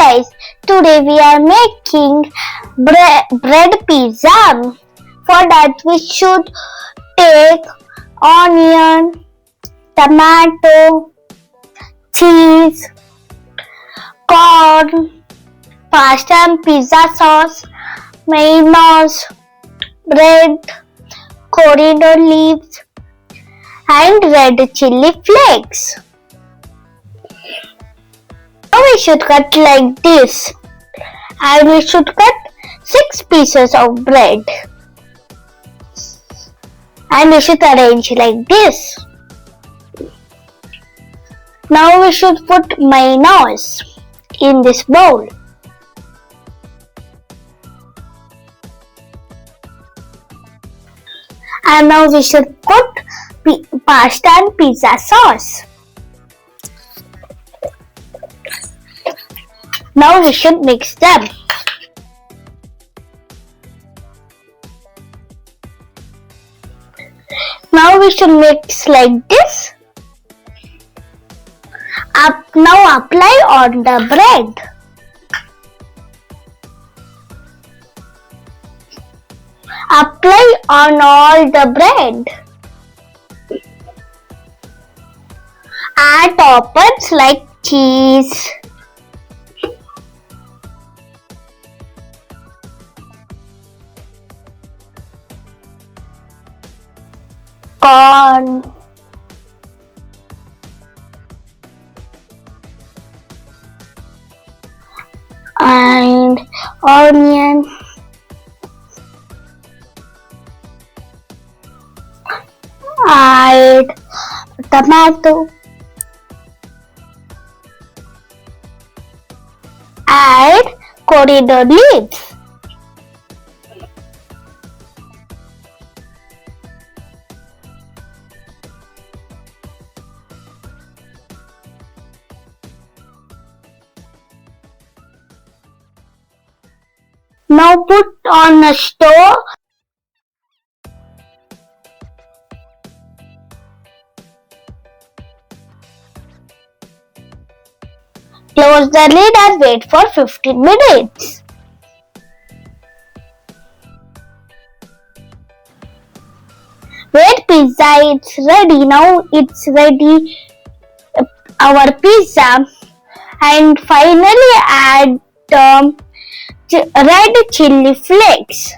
guys, today we are making bread pizza. For that we should take onion, tomato, cheese, corn, pasta and pizza sauce, mayonnaise, bread, coriander leaves and red chili flakes. Now we should cut like this, and we should cut 6 pieces of bread, and we should arrange like this. Now we should put mayonnaise in this bowl. And now we should put pasta and pizza sauce. Now we should mix them. Now we should mix like this. Now apply on the bread. Apply on all the bread. Add toppings like cheese, corn, and onion, add tomato, add coriander leaves. Now put on a stove. Close the lid and wait for 15 minutes. Wait, pizza it's ready. Now it's ready, our pizza. And finally add red chili flakes.